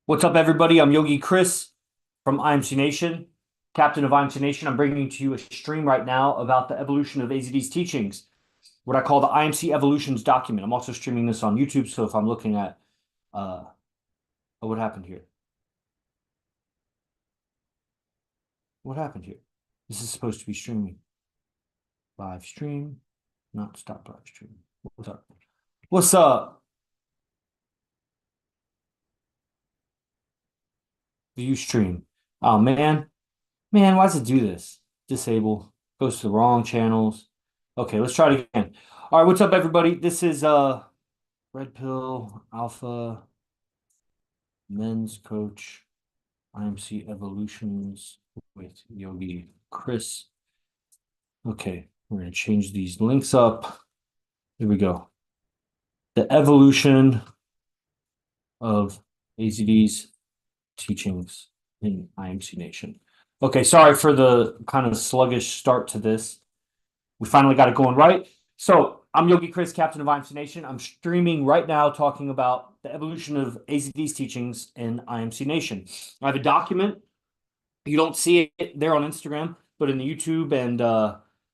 What's up, everybody? I'm Yogi Chris from IMC Nation, captain of IMC Nation. I'm bringing to you a stream right now about the evolution of AZD's teachings, what I call the IMC Evolutions document. I'm also streaming this on YouTube, so if I'm looking at, oh, what happened here? What happened here? This is supposed to be streaming. Live stream, not stop live stream. What's up? What's up? View stream. Oh, man. Man, why does it do this? Disable. Goes to the wrong channels. Okay, let's try it again. All right, what's up, everybody? This is Red Pill Alpha Men's Coach IMC Evolutions with Yogi Chris. Okay, we're gonna change these links up. Here we go. The evolution of AZD's teachings in IMC Nation. Okay, sorry for the kind of sluggish start to this. We finally got it going right. So I'm Yogi Chris, captain of IMC Nation. I'm streaming right now talking about the evolution of AZD's teachings in IMC Nation. I have a document. You don't see it there on Instagram, but in the YouTube and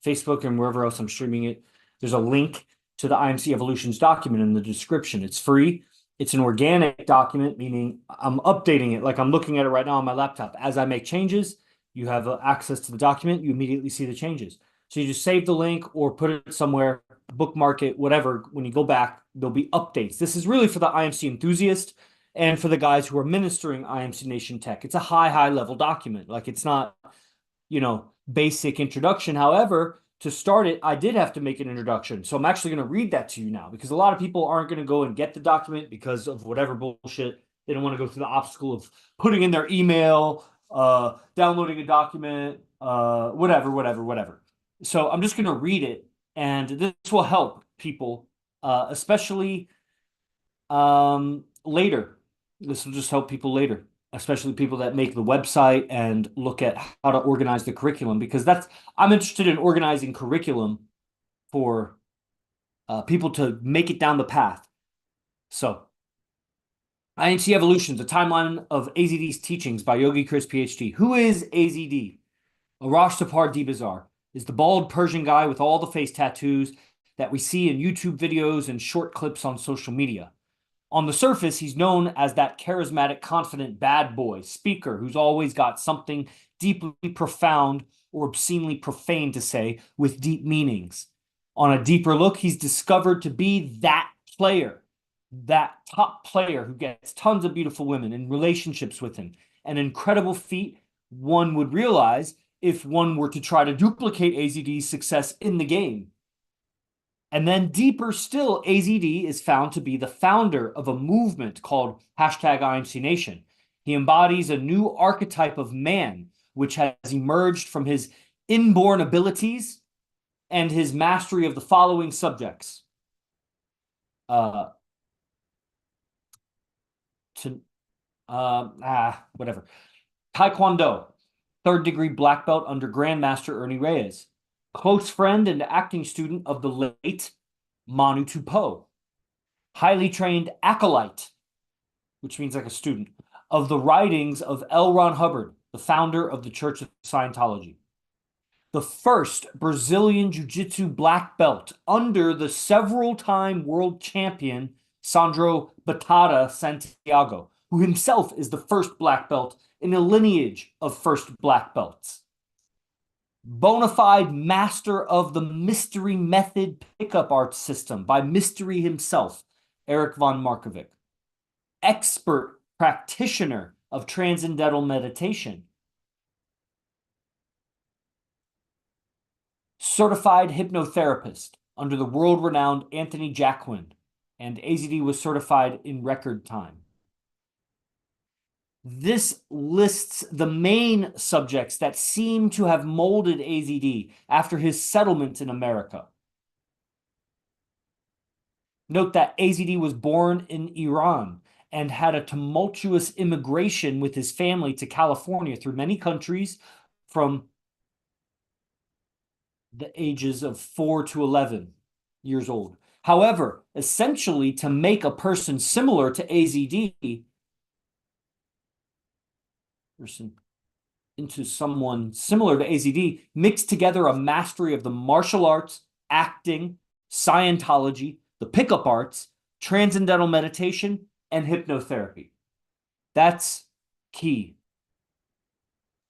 Facebook and wherever else I'm streaming it, there's a link to the IMC Evolutions document in the description. It's free. It's an organic document, meaning I'm updating it like I'm looking at it right now on my laptop. As I make changes, you have access to the document. You immediately see the changes. So you just save the link or put it somewhere, bookmark it, whatever. When you go back, there'll be updates. This is really for the IMC enthusiast and for the guys who are ministering IMC Nation tech. It's a high level document. Like it's not, basic introduction. However, to start it, I did have to make an introduction. So I'm actually going to read that to you now because a lot of people aren't going to go and get the document because of whatever bullshit. They don't want to go through the obstacle of putting in their email, downloading a document, whatever. So I'm just going to read it, and this will help people, especially later. This will just help people later, especially people that make the website and look at how to organize the curriculum, because I'm interested in organizing curriculum for people to make it down the path. So, IMC Evolutions, a timeline of AZD's teachings by Yogi Chris, PhD. Who is AZD? Arash Tapar Dibazar is the bald Persian guy with all the face tattoos that we see in YouTube videos and short clips on social media. On the surface, he's known as that charismatic, confident bad boy speaker who's always got something deeply profound or obscenely profane to say with deep meanings. On a deeper look, he's discovered to be that player, that top player who gets tons of beautiful women in relationships with him. An incredible feat one would realize if one were to try to duplicate AZD's success in the game. And then deeper still, AZD is found to be the founder of a movement called #IMC Nation. He embodies a new archetype of man, which has emerged from his inborn abilities and his mastery of the following subjects. Whatever. Taekwondo, third degree black belt under Grandmaster Ernie Reyes. Close friend and acting student of the late Manu Tupou. Highly trained acolyte, which means like a student, of the writings of L. Ron Hubbard, the founder of the Church of Scientology. The first Brazilian Jiu-Jitsu black belt under the several-time world champion Sandro Batata Santiago, who himself is the first black belt in a lineage of first black belts. Bona fide master of the mystery method pickup art system by Mystery himself, Eric von Markovic. Expert practitioner of transcendental meditation. Certified hypnotherapist under the world-renowned Anthony Jacquin, and AZD was certified in record time. This lists the main subjects that seem to have molded AZD after his settlement in America. Note that AZD was born in Iran and had a tumultuous immigration with his family to California through many countries from the ages of 4 to 11 years old. However, essentially, to make a person similar to AZD, person into someone similar to AZD, mix together a mastery of the martial arts, acting, Scientology, the pickup arts, transcendental meditation, and hypnotherapy. That's key.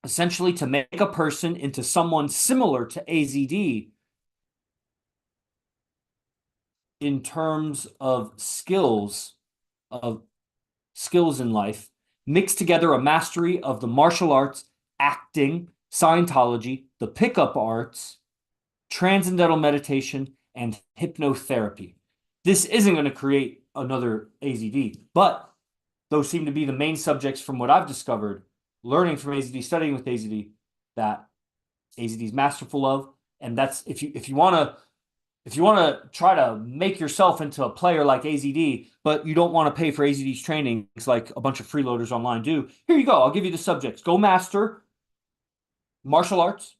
Essentially, to make a person into someone similar to AZD in terms of skills in life, mix together a mastery of the martial arts, acting, Scientology, the pickup arts, transcendental meditation, and hypnotherapy. This isn't going to create another AZD, but those seem to be the main subjects from what I've discovered, learning from AZD, studying with AZD, that AZD is masterful of. And that's if you want to try to make yourself into a player like AZD, but you don't want to pay for AZD's trainings like a bunch of freeloaders online do, here you go. I'll give you the subjects. Go master martial arts,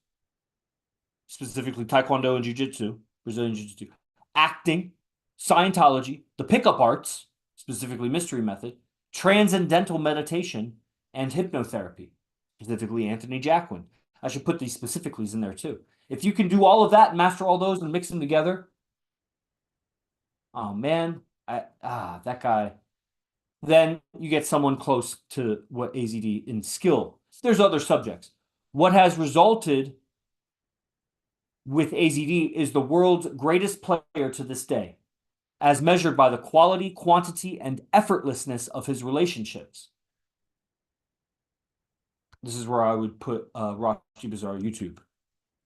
specifically Taekwondo and Jiu-Jitsu, Brazilian Jiu-Jitsu, acting, Scientology, the pickup arts, specifically mystery method, transcendental meditation, and hypnotherapy, specifically Anthony Jacquin. I should put these specificallys in there too. If you can do all of that and master all those and mix them together, oh man, that guy. Then you get someone close to what AZD in skill. There's other subjects. What has resulted with AZD is the world's greatest player to this day, as measured by the quality, quantity, and effortlessness of his relationships. This is where I would put Arash D. Bazaar YouTube.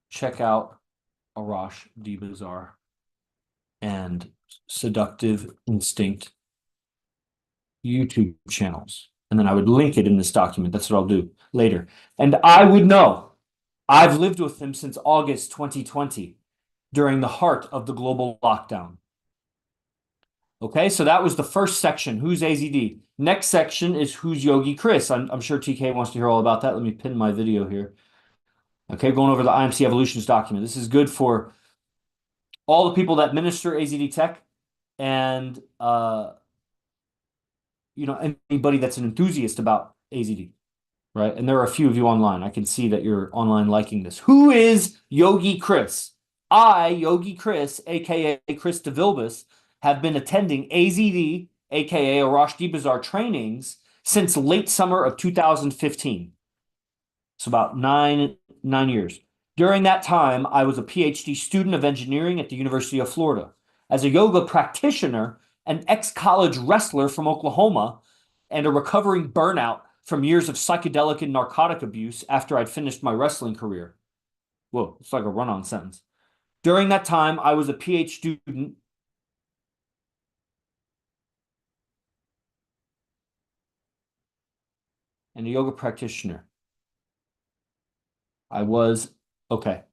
Check out Arash D. Bazaar and Seductive Instinct YouTube channels. And then I would link it in this document. That's what I'll do later. And I would know. I've lived with him since August 2020 during the heart of the global lockdown. Okay, so that was the first section. Who's AZD? Next section is who's Yogi Chris. I'm sure TK wants to hear all about that. Let me pin my video here. Okay, going over the IMC Evolutions document. This is good for all the people that minister AZD tech and anybody that's an enthusiast about AZD, right? And there are a few of you online. I can see that you're online liking this. Who is Yogi Chris? I, Yogi Chris, aka Chris DeVilbus, have been attending AZD, aka Arash D. Bazaar trainings since late summer of 2015. It's about nine years. During that time, I was a PhD student of engineering at the University of Florida. As a yoga practitioner, an ex-college wrestler from Oklahoma, and a recovering burnout from years of psychedelic and narcotic abuse after I'd finished my wrestling career. Whoa, it's like a run-on sentence. During that time, I was a PhD student and a yoga practitioner. Okay.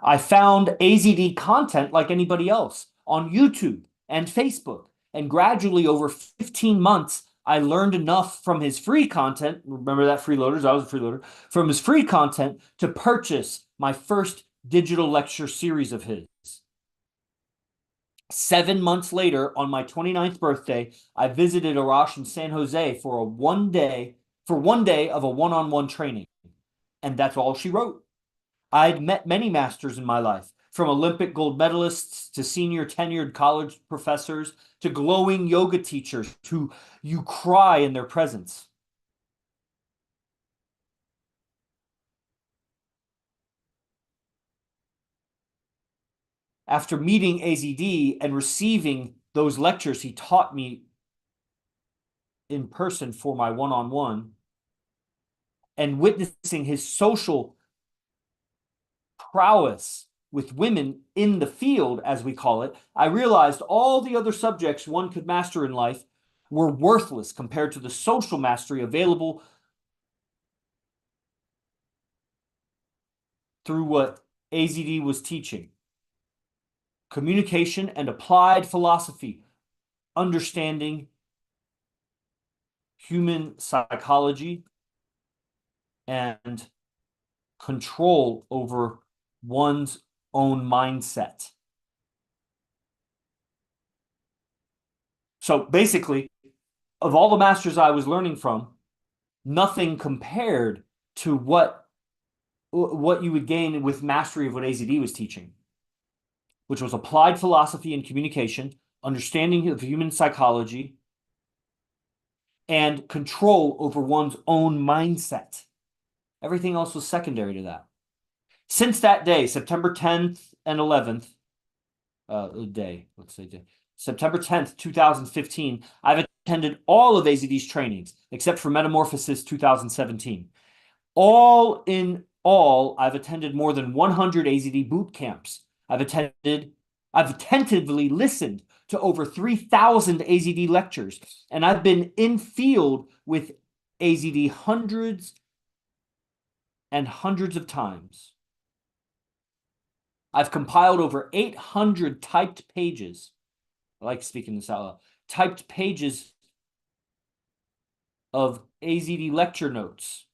I found AZD content like anybody else on YouTube and Facebook. And gradually over 15 months, I learned enough from his free content. Remember that freeloaders? I was a freeloader. From his free content to purchase my first digital lecture series of his. 7 months later, on my 29th birthday, I visited Arash in San Jose for one day of a one-on-one training. And that's all she wrote. I'd met many masters in my life, from Olympic gold medalists to senior tenured college professors to glowing yoga teachers who you cry in their presence. After meeting AZD and receiving those lectures he taught me in person for my one-on-one, and witnessing his social prowess with women in the field, as we call it, I realized all the other subjects one could master in life were worthless compared to the social mastery available through what AZD was teaching. Communication and applied philosophy, understanding human psychology, and control over one's own mindset. So basically, of all the masters I was learning from, nothing compared to what you would gain with mastery of what AZD was teaching, which was applied philosophy and communication, understanding of human psychology, and control over one's own mindset. Everything else was secondary to that. Since that day, September 10th and 11th, September 10th, 2015, I've attended all of AZD's trainings except for Metamorphosis 2017. All in all, I've attended more than 100 AZD boot camps. I've attentively listened to over 3,000 AZD lectures, and I've been in field with AZD hundreds and hundreds of times. I've compiled over 800 typed pages. I like speaking this out loud. Typed pages of AZD lecture notes.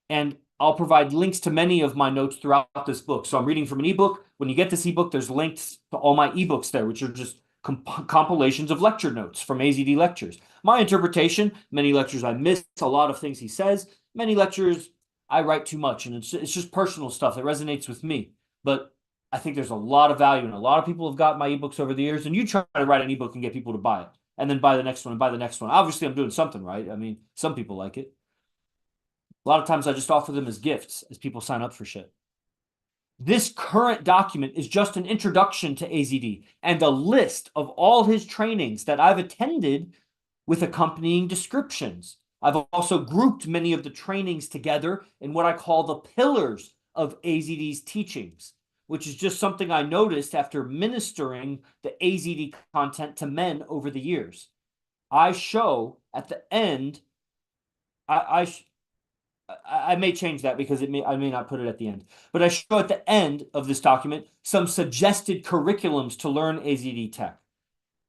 And I'll provide links to many of my notes throughout this book. So I'm reading from an ebook. When you get this ebook, there's links to all my ebooks there, which are just compilations of lecture notes from AZD lectures. My interpretation, many lectures I miss a lot of things he says. Many lectures I write too much, and it's just personal stuff. It resonates with me. But I think there's a lot of value, and a lot of people have got my ebooks over the years, and you try to write an ebook and get people to buy it, and then buy the next one and buy the next one. Obviously, I'm doing something right. I mean, some people like it. A lot of times I just offer them as gifts as people sign up for shit. This current document is just an introduction to AZD and a list of all his trainings that I've attended with accompanying descriptions. I've also grouped many of the trainings together in what I call the pillars of AZD's teachings, which is just something I noticed after ministering the AZD content to men over the years. I show at the end, I may change that because I may not put it at the end, but I show at the end of this document some suggested curriculums to learn AZD tech.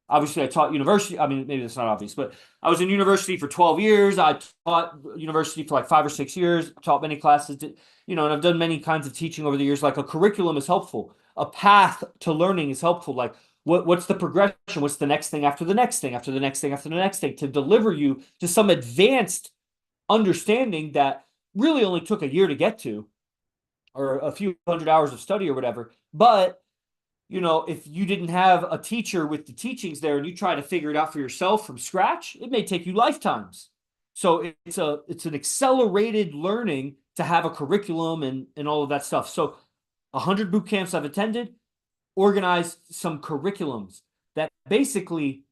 Obviously, I taught university. I mean, maybe that's not obvious, but I was in university for 12 years. I taught university for like 5 or 6 years, taught many classes, and I've done many kinds of teaching over the years. Like a curriculum is helpful. A path to learning is helpful. Like what's the progression? What's the next thing after the next thing, after the next thing, after the next thing to deliver you to some advanced understanding that really only took a year to get to, or a few hundred hours of study or whatever. But if you didn't have a teacher with the teachings there and you try to figure it out for yourself from scratch, it may take you lifetimes. So it's an accelerated learning to have a curriculum and all of that stuff. So 100 boot camps I've attended, organized some curriculums that basically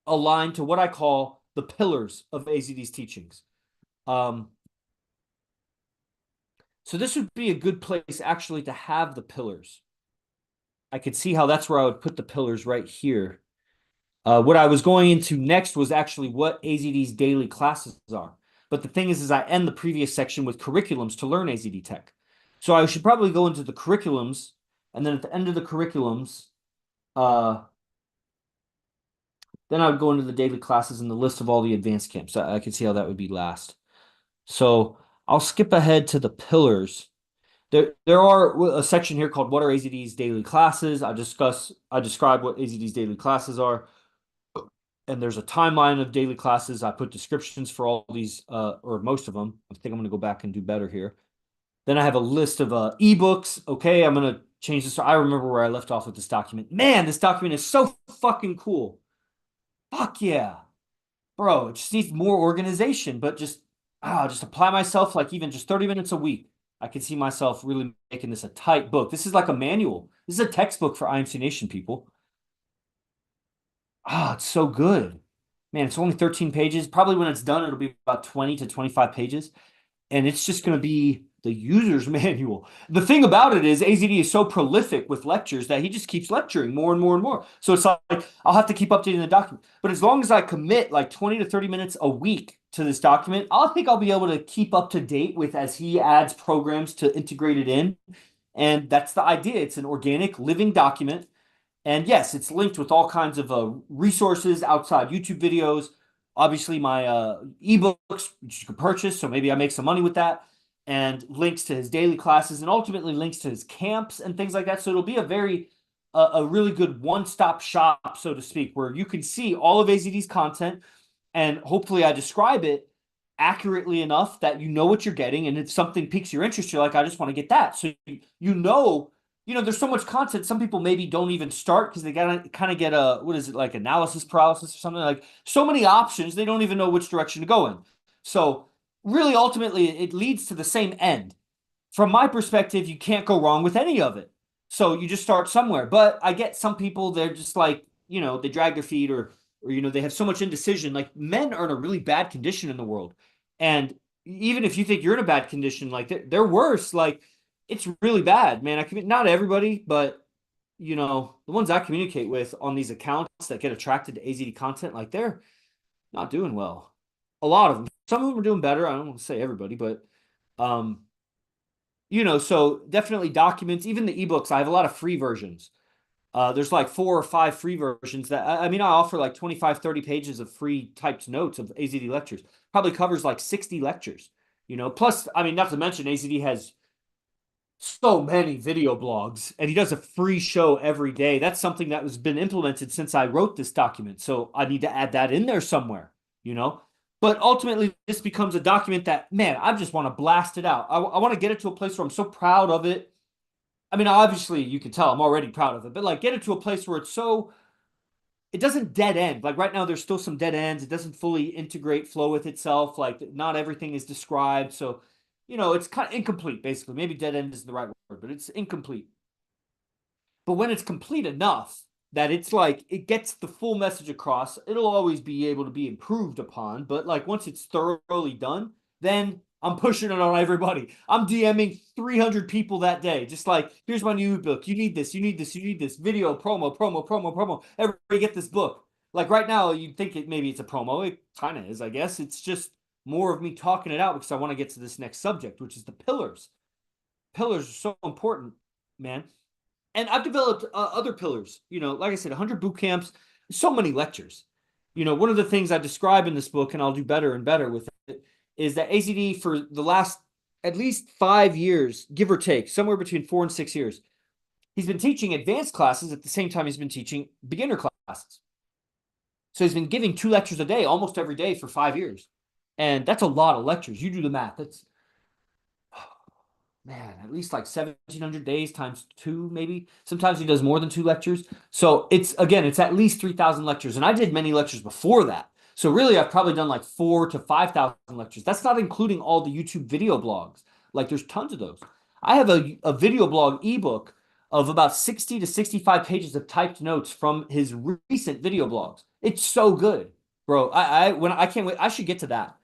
align to what I call the pillars of AZD's teachings. So this would be a good place actually to have the pillars. I could see how that's where I would put the pillars right here. What I was going into next was actually what AZD's daily classes are. But the thing is I end the previous section with curriculums to learn AZD tech. So I should probably go into the curriculums, and then at the end of the curriculums, then I would go into the daily classes and the list of all the advanced camps. I could see how that would be last. So I'll skip ahead to the pillars. There are a section here called What are AZD's daily classes? I describe what AZD's daily classes are. And there's a timeline of daily classes. I put descriptions for all these, or most of them. I think I'm going to go back and do better here. Then I have a list of ebooks. Okay, I'm going to change this. So I remember where I left off with this document. Man, this document is so fucking cool. Fuck yeah. Bro, it just needs more organization, but just apply myself like even just 30 minutes a week. I can see myself really making this a tight book. This is like a manual. This is a textbook for IMC Nation people. It's so good. Man, it's only 13 pages. Probably when it's done, it'll be about 20 to 25 pages. And it's just going to be the user's manual. The thing about it is AZD is so prolific with lectures that he just keeps lecturing more and more and more. So it's like I'll have to keep updating the document. But as long as I commit like 20 to 30 minutes a week to this document, I think I'll be able to keep up to date with as he adds programs to integrate it in. And that's the idea. It's an organic living document. And yes, it's linked with all kinds of resources outside YouTube videos. Obviously, my ebooks, which you can purchase, so maybe I make some money with that, and links to his daily classes, and ultimately links to his camps and things like that. So it'll be a very a really good one-stop shop, so to speak, where you can see all of AZD's content, and hopefully I describe it accurately enough that you know what you're getting, and if something piques your interest, you're like, I just want to get that. So there's so much content. Some people maybe don't even start because they gotta kind of get a what is it like analysis paralysis or something like so many options they don't even know which direction to go in. So really, ultimately, it leads to the same end. From my perspective, you can't go wrong with any of it. So you just start somewhere. But I get some people, they're just like, they drag their feet or they have so much indecision. Like men are in a really bad condition in the world. And even if you think you're in a bad condition, like they're worse. Like it's really bad, man. Not everybody, but the ones I communicate with on these accounts that get attracted to AZD content, like they're not doing well. A lot of them. Some of them are doing better. I don't want to say everybody, but um, so definitely documents, even the ebooks. I have a lot of free versions. There's like 4 or 5 free versions that I offer like 25, 30 pages of free typed notes of AZD lectures. Probably covers like 60 lectures, plus, not to mention AZD has so many video blogs and he does a free show every day. That's something that has been implemented since I wrote this document. So I need to add that in there somewhere, you know? But ultimately, this becomes a document that, man, I just want to blast it out. I want to get it to a place where I'm so proud of it. Obviously, you can tell I'm already proud of it, but like get it to a place where it doesn't dead end. Like right now, there's still some dead ends. It doesn't fully integrate, flow with itself. Like not everything is described. So, it's kind of incomplete, basically. Maybe dead end is the right word, but it's incomplete. But when it's complete enough that it's like it gets the full message across, it'll always be able to be improved upon. But like once it's thoroughly done, then I'm pushing it on everybody. I'm DMing 300 people that day. Just like, here's my new book. You need this. You need this. You need this. Video, promo, promo, promo, promo. Everybody get this book. Like right now, you'd think maybe it's a promo. It kind of is, I guess. It's just more of me talking it out because I want to get to this next subject, which is the pillars. Pillars are so important, man. And I've developed other pillars. Like I said, 100 boot camps, so many lectures. One of the things I describe in this book, and I'll do better and better with it, is that AZD for the last at least 5 years, give or take, somewhere between 4 and 6 years, he's been teaching advanced classes at the same time he's been teaching beginner classes. So he's been giving 2 lectures a day, almost every day for 5 years. And that's a lot of lectures. You do the math. That's man, at least like 1,700 days times 2, maybe. Sometimes he does more than 2 lectures. So it's at least 3,000 lectures. And I did many lectures before that. So really, I've probably done like 4 to 5,000 lectures. That's not including all the YouTube video blogs. Like there's tons of those. I have a video blog ebook of about 60 to 65 pages of typed notes from his recent video blogs. It's so good, bro. I can't wait. I should get to that.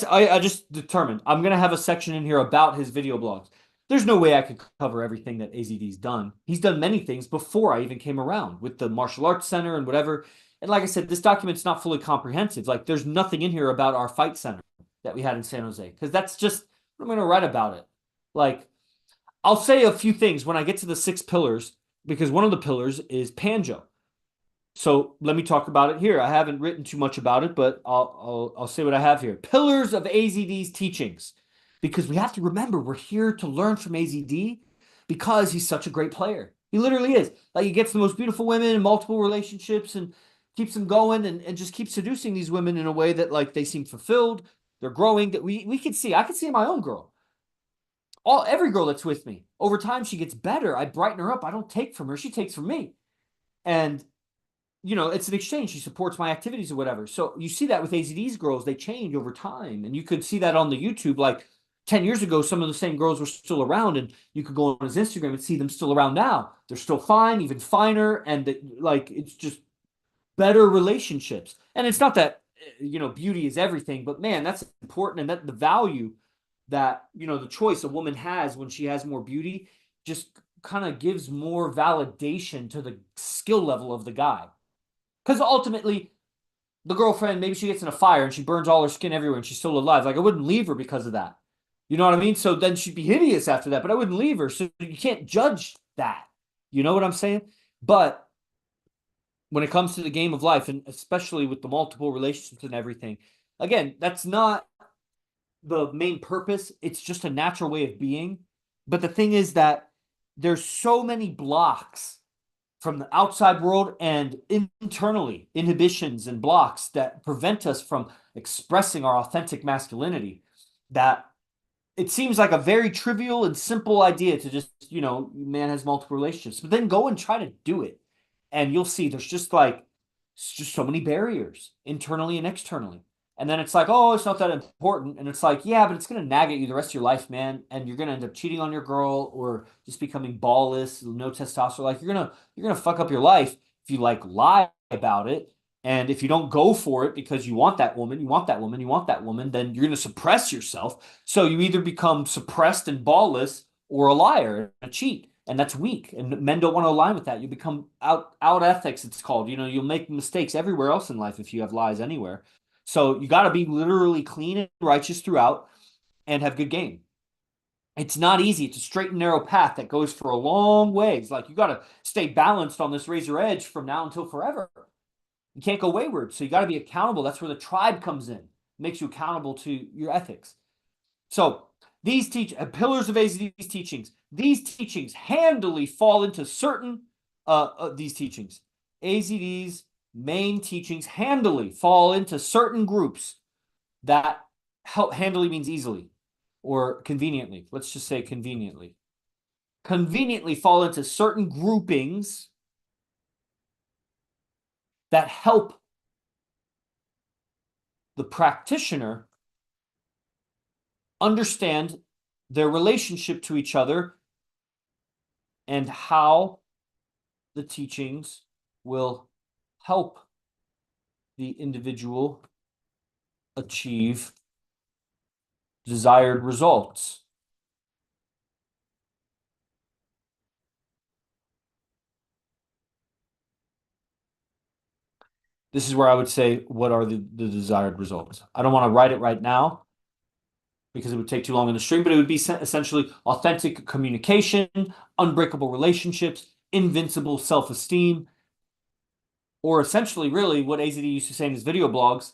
I just determined I'm gonna have a section in here about his video blogs. There's no way I could cover everything that AZD's done. He's done many things before I even came around with the martial arts center and whatever. And like I said, this document's not fully comprehensive. Like there's nothing in here about our fight center that we had in San Jose because that's just what I'm gonna write about it. Like I'll say a few things when I get to the 6 pillars because one of the pillars is Panjo. So let me talk about it here. I haven't written too much about it, but I'll say what I have here. Pillars of AZD's teachings, because we have to remember we're here to learn from AZD because he's such a great player. He literally is. Like he gets the most beautiful women in multiple relationships and keeps them going and just keeps seducing these women in a way that like they seem fulfilled. They're growing. That we can see. I can see in my own girl. Every girl that's with me over time she gets better. I brighten her up. I don't take from her. She takes from me, and it's an exchange. She supports my activities or whatever. So you see that with AZD's girls, they change over time. And you could see that on the YouTube. Like 10 years ago, some of the same girls were still around, and you could go on his Instagram and see them still around now. They're still fine, even finer, and it's just better relationships. And it's not that beauty is everything, but man, that's important. And that the value that the choice a woman has when she has more beauty just kind of gives more validation to the skill level of the guy. Because ultimately, the girlfriend, maybe she gets in a fire and she burns all her skin everywhere and she's still alive. Like, I wouldn't leave her because of that. You know what I mean? So then she'd be hideous after that, but I wouldn't leave her. So you can't judge that. You know what I'm saying? But when it comes to the game of life, and especially with the multiple relationships and everything, again, that's not the main purpose. It's just a natural way of being. But the thing is that there's so many blocks from the outside world and internally inhibitions and blocks that prevent us from expressing our authentic masculinity, that it seems like a very trivial and simple idea to just, man has multiple relationships, but then go and try to do it. And you'll see there's just so many barriers internally and externally. And then it's like, oh, it's not that important. And it's like, yeah, but it's going to nag at you the rest of your life, man. And you're going to end up cheating on your girl or just becoming ballless, no testosterone. Like you're going to fuck up your life if you like lie about it. And if you don't go for it because you want that woman, you want that woman, you want that woman, then you're going to suppress yourself. So you either become suppressed and ballless or a liar and a cheat. And that's weak. And men don't want to align with that. You become out ethics, it's called. You'll make mistakes everywhere else in life if you have lies anywhere. So you got to be literally clean and righteous throughout and have good game. It's not easy. It's a straight and narrow path that goes for a long ways. Like you got to stay balanced on this razor edge from now until forever. You can't go wayward. So you got to be accountable. That's where the tribe comes in. It makes you accountable to your ethics. So these pillars of AZD's teachings, these teachings handily fall into certain these teachings. AZD's main teachings handily fall into certain groups that handily means easily or conveniently. Let's just say conveniently. Conveniently fall into certain groupings that help the practitioner understand their relationship to each other and how the teachings will help the individual achieve desired results. This is where I would say, what are the desired results? I don't want to write it right now because it would take too long in the stream, but it would be essentially authentic communication, unbreakable relationships, invincible self-esteem, or essentially really what AZD used to say in his video blogs,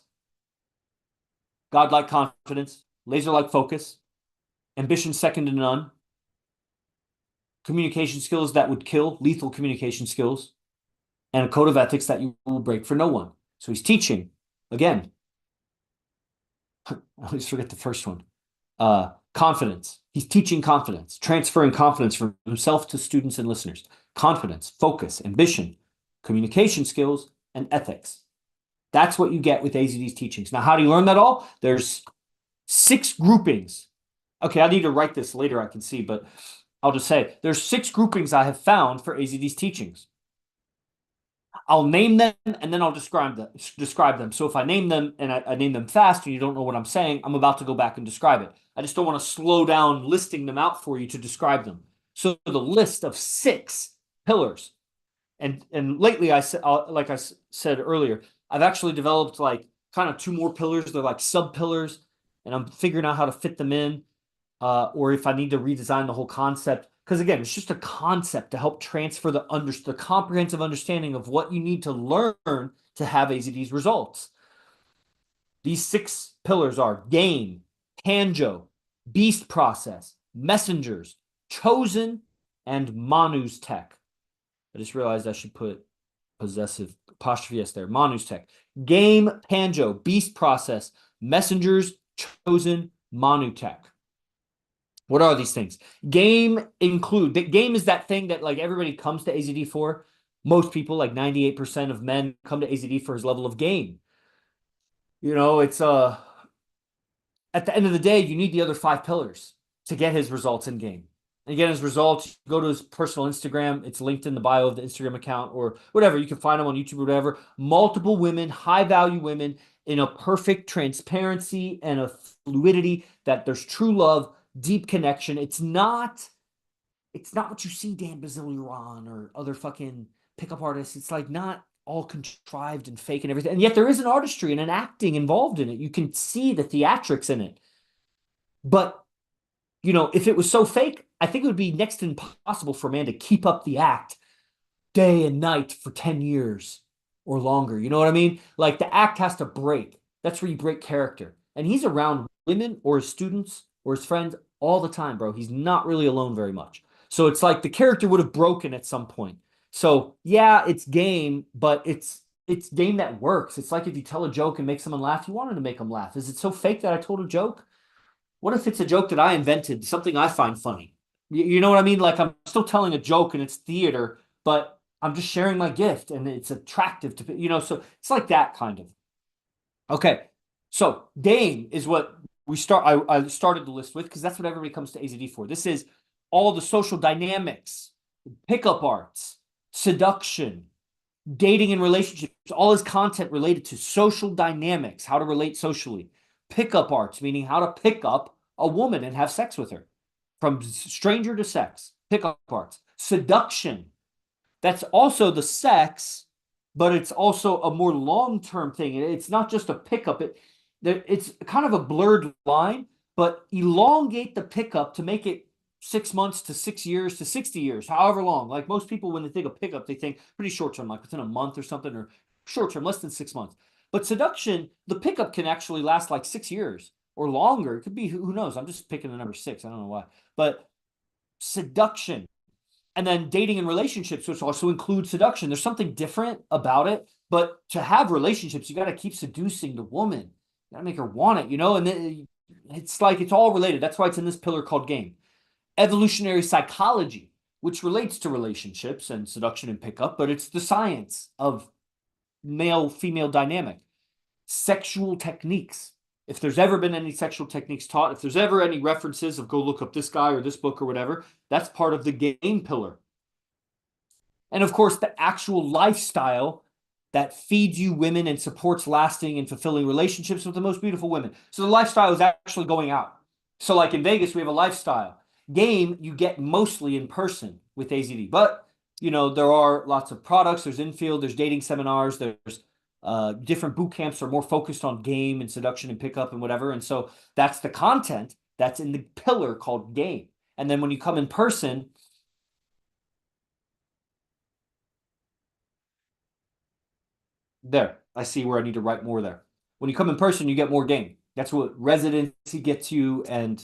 godlike confidence, laser-like focus, ambition second to none, communication skills that would kill, lethal communication skills, and a code of ethics that you will break for no one. So he's teaching, again, I always forget the first one, confidence. He's teaching confidence, transferring confidence from himself to students and listeners. Confidence, focus, ambition, communication skills, and ethics. That's what you get with AZD's teachings. Now, how do you learn that all? There's 6 groupings. Okay, I need to write this later, I can see, but I'll just say there's 6 groupings I have found for AZD's teachings. I'll name them and then I'll describe them. So if I name them and I name them fast and you don't know what I'm saying, I'm about to go back and describe it. I just don't want to slow down listing them out for you to describe them. So the list of 6 pillars. And lately, like I said earlier, I've actually developed like kind of 2 more pillars. They're like sub pillars, and I'm figuring out how to fit them in, or if I need to redesign the whole concept. Because again, it's just a concept to help transfer the comprehensive understanding of what you need to learn to have AZD's results. These 6 pillars are game, Kanjo, beast process, messengers, chosen, and Manu's tech. I just realized I should put possessive apostrophe S there. Manu's tech. Game, Panjo, beast process, messengers, chosen, Manu tech. What are these things? Game is that thing that like everybody comes to AZD for. Most people, like 98% of men, come to AZD for his level of game. It's at the end of the day, you need the other 5 pillars to get his results in game. And again, his results, go to his personal Instagram. It's linked in the bio of the Instagram account or whatever. You can find him on YouTube or whatever. Multiple women, high-value women in a perfect transparency and a fluidity that there's true love, deep connection. It's not what you see Dan Bazillion or other fucking pickup artists. It's like not all contrived and fake and everything. And yet there is an artistry and an acting involved in it. You can see the theatrics in it. But, if it was so fake, I think it would be next to impossible for a man to keep up the act day and night for 10 years or longer. You know what I mean? Like the act has to break. That's where you break character. And he's around women or his students or his friends all the time, bro. He's not really alone very much. So it's like the character would have broken at some point. So yeah, it's game, but it's game that works. It's like if you tell a joke and make someone laugh, you wanted to make them laugh. Is it so fake that I told a joke? What if it's a joke that I invented, something I find funny? You know what I mean? Like I'm still telling a joke and it's theater, but I'm just sharing my gift and it's attractive to, so it's like that kind of. Okay. So game is what I started the list with because that's what everybody comes to AZD for. This is all the social dynamics, pickup arts, seduction, dating and relationships, all his content related to social dynamics, how to relate socially, pickup arts, meaning how to pick up a woman and have sex with her, from stranger to sex, pickup arts, seduction. That's also the sex, but it's also a more long-term thing. It's not just a pickup. It's kind of a blurred line, but elongate the pickup to make it 6 months to 6 years to 60 years, however long. Like most people, when they think of pickup, they think pretty short term, like within a month or something, or short term, less than 6 months. But seduction, the pickup can actually last like 6 years or longer. It could be, who knows? I'm just picking the number six. I don't know why. But seduction, and then dating and relationships, which also include seduction. There's something different about it, but to have relationships, you got to keep seducing the woman. You got to make her want it, and then it's like it's all related. That's why it's in this pillar called game. Evolutionary psychology, which relates to relationships and seduction and pickup, but it's the science of male female dynamic. Sexual techniques. If there's ever been any sexual techniques taught, if there's ever any references of go look up this guy or this book or whatever, that's part of the game pillar. And of course, the actual lifestyle that feeds you women and supports lasting and fulfilling relationships with the most beautiful women. So the lifestyle is actually going out. So like in Vegas, we have a lifestyle. Game, you get mostly in person with AZD. But, there are lots of products. There's infield, there's dating seminars, there's different boot camps are more focused on game and seduction and pickup and whatever. And so that's the content that's in the pillar called game. And then when you come in person, there, I see where I need to write more there. When you come in person, you get more game. That's what residency gets you, and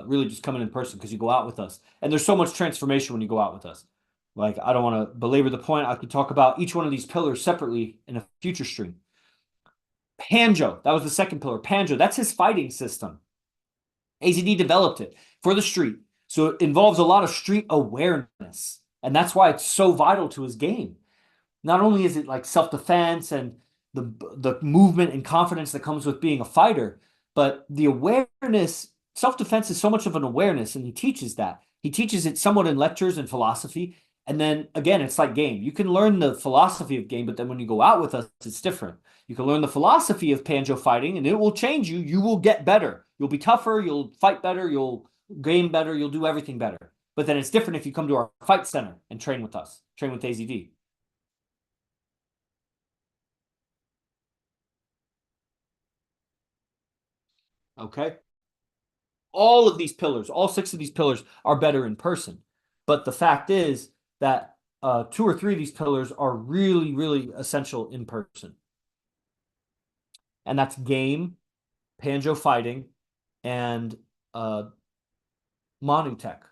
really just coming in person because you go out with us. And there's so much transformation when you go out with us. Like, I don't want to belabor the point. I could talk about each one of these pillars separately in a future stream. Panjo, that was the second pillar. Panjo, that's his fighting system. AZD developed it for the street. So it involves a lot of street awareness. And that's why it's so vital to his game. Not only is it like self-defense and the movement and confidence that comes with being a fighter, but the awareness, self-defense is so much of an awareness, and he teaches that. He teaches it somewhat in lectures and philosophy. And then again, it's like game. You can learn the philosophy of game, but then when you go out with us, it's different. You can learn the philosophy of Panjo fighting, and it will change you. You will get better. You'll be tougher. You'll fight better. You'll game better. You'll do everything better. But then it's different if you come to our fight center and train with us, train with AZD. Okay. All of these pillars, all six of these pillars are better in person. But the fact is that two or three of these pillars are really, really essential in person. And that's game, Panjo fighting, and uh, Manu Tech.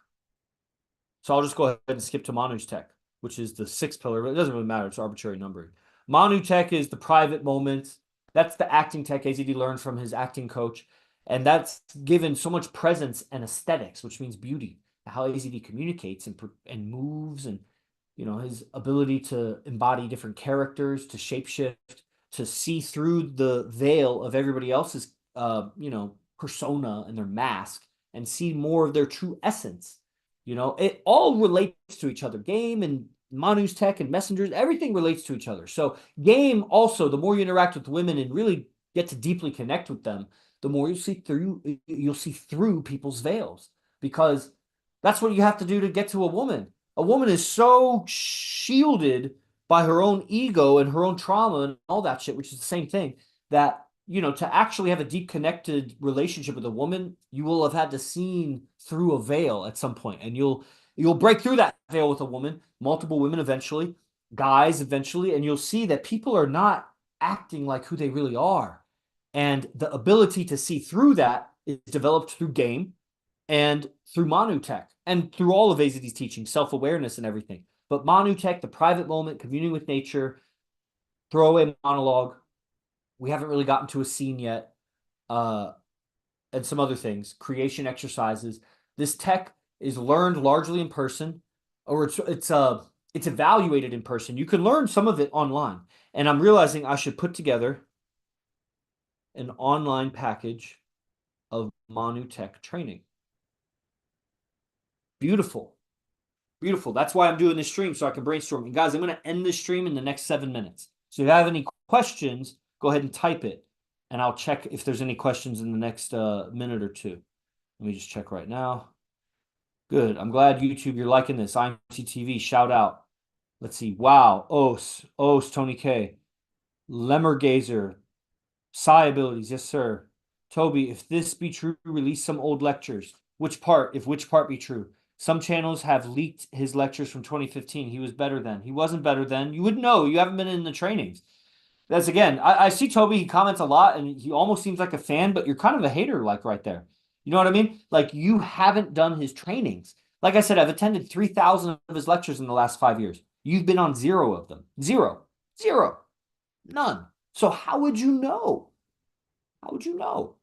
So I'll just go ahead and skip to Manu's Tech, which is the sixth pillar, but it doesn't really matter. It's arbitrary numbering. Manu Tech is the private moments. That's the acting tech AZD learned from his acting coach. And that's given so much presence and aesthetics, which means beauty, how AZD communicates and moves, and his ability to embody different characters, to shapeshift, to see through the veil of everybody else's persona and their mask and see more of their true essence. It all relates to each other. Game and Manu's Tech and Messengers, everything relates to each other. So game also, the more you interact with women and really get to deeply connect with them, the more you'll see through people's veils, because that's what you have to do to get to a woman. A woman is so shielded by her own ego and her own trauma and all that shit, which is the same thing, that to actually have a deep connected relationship with a woman, you will have had to seen through a veil at some point, and you'll break through that veil with a woman, multiple women eventually, guys eventually, and you'll see that people are not acting like who they really are. And the ability to see through that is developed through game and through Manu Tech and through all of AZD's teaching, self-awareness and everything. But Manu Tech, the private moment, communing with nature, throwaway monologue. We haven't really gotten to a scene yet. And some other things, creation exercises. This tech is learned largely in person, or it's evaluated in person. You can learn some of it online. And I'm realizing I should put together an online package of Manu Tech training. Beautiful. Beautiful. That's why I'm doing this stream, so I can brainstorm. And guys, I'm going to end this stream in the next 7 minutes. So if you have any questions, go ahead and type it, and I'll check if there's any questions in the next minute or two. Let me just check right now. Good. I'm glad YouTube, you're liking this. IMC TV, shout out. Let's see. Wow. Os, Tony K. Lemmergazer. Psi abilities. Yes, sir. Toby, if this be true, release some old lectures. Which part? If which part be true? Some channels have leaked his lectures from 2015. He was better then. He wasn't better then. You would know. You haven't been in the trainings. That's again, I see Toby, he comments a lot and he almost seems like a fan, but you're kind of a hater, like right there. You know what I mean? Like you haven't done his trainings. Like I said, I've attended 3,000 of his lectures in the last 5 years. You've been on 0 of them. Zero. None. So how would you know? How would you know?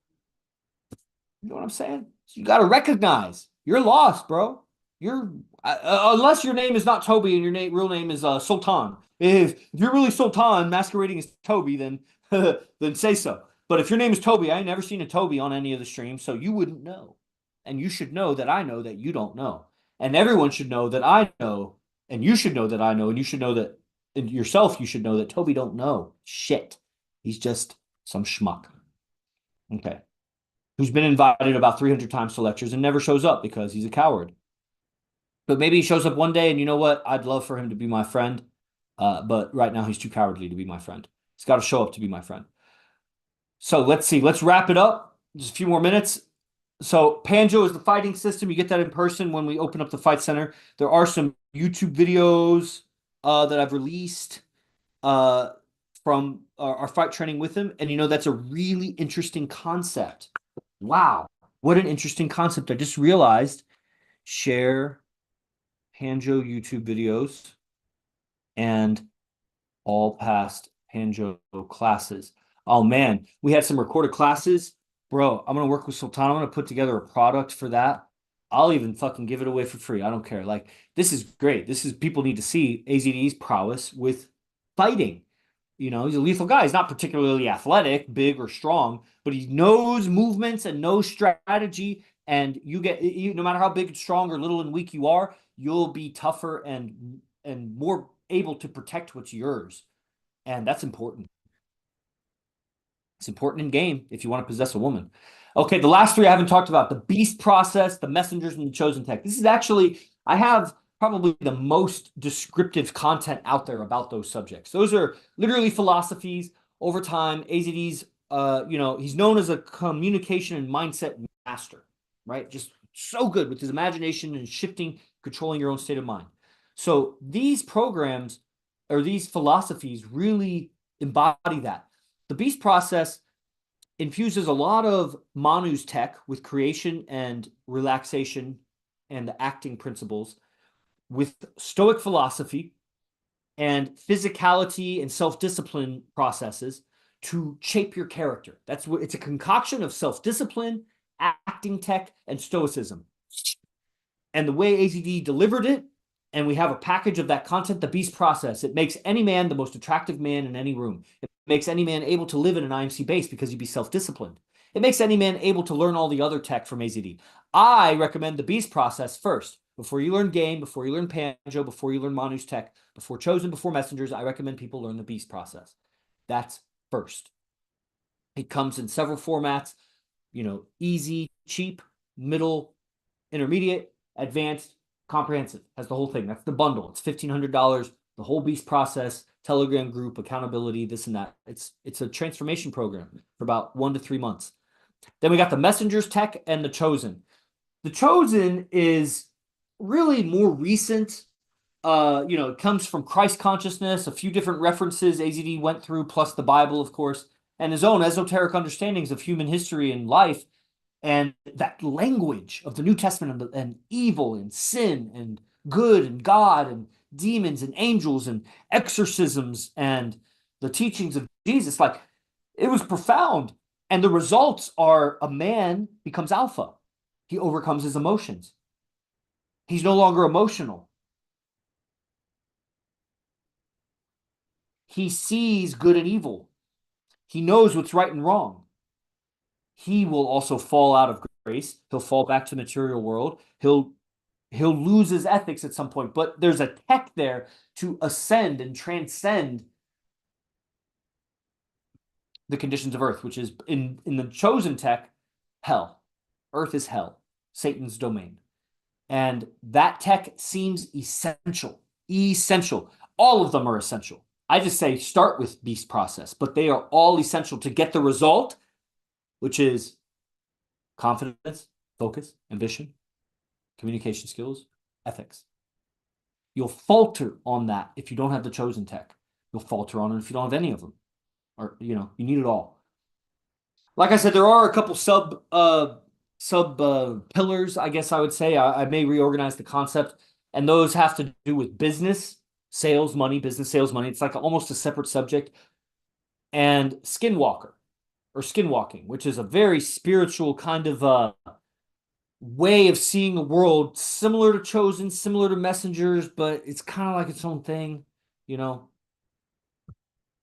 You know what I'm saying? So you got to recognize you're lost, bro. You're unless your name is not Toby and your real name is Sultan. If you're really Sultan masquerading as Toby, then then say so. But if your name is Toby, I ain't never seen a Toby on any of the streams, so you wouldn't know. And you should know that you don't know. And everyone should know that I know, and you should know that I know, and you should know that yourself, you should know that Toby don't know shit. He's just some schmuck. Okay. Who's been invited about 300 times to lectures and never shows up because he's a coward. But maybe he shows up one day, and you know what? I'd love for him to be my friend. But right now he's too cowardly to be my friend. He's got to show up to be my friend. So let's see. Let's wrap it up. Just a few more minutes. So Panjo is the fighting system. You get that in person when we open up the Fight Center. There are some YouTube videos that I've released from our fight training with him. And, you know, that's a really interesting concept. Wow. What an interesting concept. I just realized share Panjo YouTube videos and all past Panjo classes. Oh, man. We had some recorded classes. Bro, I'm going to work with Sultan. I'm going to put together a product for that. I'll even fucking give it away for free. I don't care. Like, this is great. People need to see AZD's prowess with fighting. You know, he's a lethal guy. He's not particularly athletic, big, or strong, but he knows movements and knows strategy. And no matter how big and strong or little and weak you are, you'll be tougher and more able to protect what's yours. And that's important. It's important in game if you want to possess a woman. Okay, the last 3 I haven't talked about: the beast process, the messengers, and the chosen tech. This is actually, I have probably the most descriptive content out there about those subjects. Those are literally philosophies over time. AZD's, he's known as a communication and mindset master, right? Just so good with his imagination and shifting, controlling your own state of mind. So these programs or these philosophies really embody that. The beast process infuses a lot of Manu's tech with creation and relaxation and the acting principles, with Stoic philosophy and physicality and self-discipline processes to shape your character. That's what it's a concoction of self-discipline, acting tech, and Stoicism. And the way AZD delivered it, and we have a package of that content, the beast process, it makes any man the most attractive man in any room. It makes any man able to live in an IMC base because you'd be self-disciplined. It makes any man able to learn all the other tech from AZD. I recommend the beast process first. Before you learn game, before you learn Panjo, before you learn Manu's tech, before Chosen, before Messengers, I recommend people learn the beast process. That's first. It comes in several formats, easy, cheap, middle, intermediate, advanced, comprehensive. That's the whole thing. That's the bundle. It's $1,500, the whole beast process, Telegram group, accountability, this and that. It's a transformation program for about 1 to 3 months. Then we got the Messengers tech and the Chosen. The Chosen is really more recent. It comes from Christ consciousness, a few different references AZD went through, plus the Bible, of course, and his own esoteric understandings of human history and life, and that language of the New Testament and evil and sin and good and God and demons and angels and exorcisms and the teachings of Jesus. Like, it was profound. And the results are a man becomes alpha. He overcomes his emotions. He's no longer emotional. He sees good and evil. He knows what's right and wrong. He will also fall out of grace. He'll fall back to the material world. He'll lose his ethics at some point, but there's a tech there to ascend and transcend the conditions of earth, which is in the chosen tech, hell. Earth is hell, Satan's domain. And that tech seems essential. Essential. All of them are essential. I just say start with beast process, but they are all essential to get the result, which is confidence, focus, ambition, communication skills, ethics. You'll falter on that if you don't have the chosen tech. You'll falter on it if you don't have any of them. Or, you need it all. Like I said, there are a couple sub pillars, I guess I would say. I may reorganize the concept, and those have to do with business, sales, money, business, sales, money. It's like almost a separate subject. And skinwalker or skinwalking, which is a very spiritual kind of way of seeing the world, similar to chosen, similar to messengers, but it's kind of like its own thing,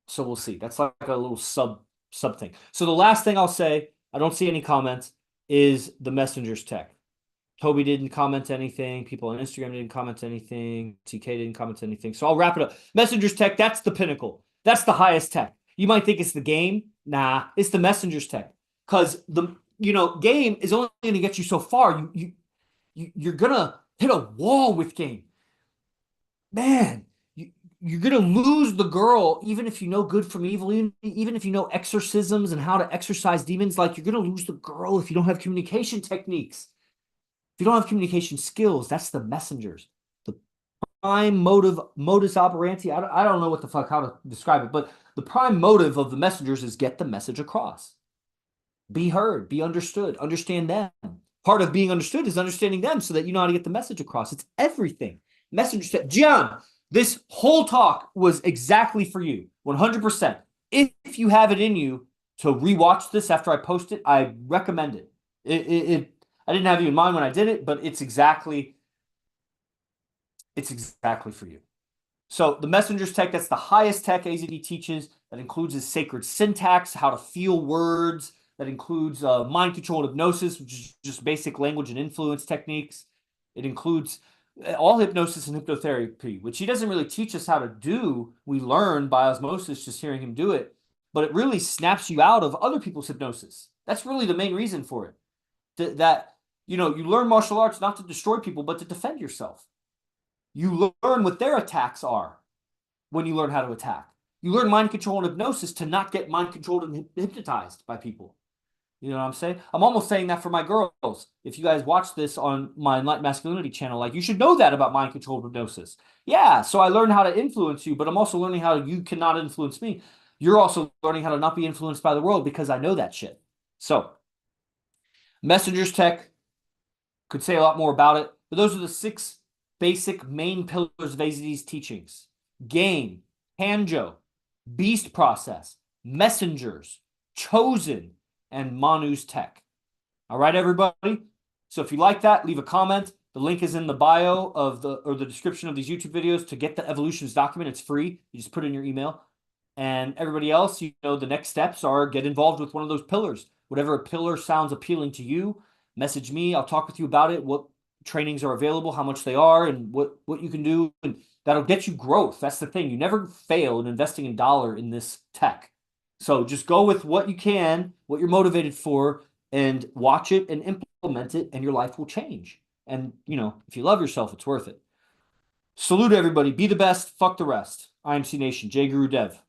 So we'll see. That's like a little sub thing. So the last thing I'll say, I don't see any comments, is the messengers tech. Toby didn't comment anything. People on Instagram didn't comment anything. TK didn't comment anything. So I'll wrap it up. Messengers tech, that's the pinnacle. That's the highest tech. You might think it's the game. Nah, it's the messengers tech. Because the game is only going to get you so far. You're going to hit a wall with game. Man, you're going to lose the girl, even if you know good from evil, even if you know exorcisms and how to exorcise demons. Like, you're going to lose the girl if you don't have communication techniques. If you don't have communication skills, that's the messengers. The prime modus operandi, I don't know what the fuck, how to describe it, but the prime motive of the messengers is get the message across. Be heard, be understood, understand them. Part of being understood is understanding them so that you know how to get the message across. It's everything. Messengers tech. Gian, this whole talk was exactly for you, 100%. If you have it in you to rewatch this after I post it, I recommend it. I didn't have you in mind when I did it, but it's exactly for you. So the messengers tech, that's the highest tech AZD teaches. That includes his sacred syntax, how to feel words. That includes mind control and hypnosis, which is just basic language and influence techniques. It includes all hypnosis and hypnotherapy, which he doesn't really teach us how to do. We learn by osmosis, just hearing him do it. But it really snaps you out of other people's hypnosis. That's really the main reason for it. That you learn martial arts not to destroy people, but to defend yourself. You learn what their attacks are when you learn how to attack. You learn mind control and hypnosis to not get mind controlled and hypnotized by people. You know what I'm saying? I'm almost saying that for my girls. If you guys watch this on my Enlightened Masculinity channel, like, you should know that about mind controlled hypnosis. Yeah, so I learned how to influence you, but I'm also learning how you cannot influence me. You're also learning how to not be influenced by the world because I know that shit. So, messengers tech, could say a lot more about it, but those are the 6 basic main pillars of AZD's teachings. Game, Hanjo, beast process, messengers, chosen, and Manu's tech. All right, everybody? So if you like that, leave a comment. The link is in the bio of the description of these YouTube videos to get the evolutions document. It's free. You just put in your email. And everybody else, the next steps are get involved with one of those pillars. Whatever a pillar sounds appealing to you, message me. I'll talk with you about it, what trainings are available, how much they are, and what you can do. And that'll get you growth. That's the thing. You never fail in investing a dollar in this tech. So just go with what you can, what you're motivated for, and watch it and implement it, and your life will change. And, if you love yourself, it's worth it. Salute everybody. Be the best. Fuck the rest. IMC Nation. J Guru Dev.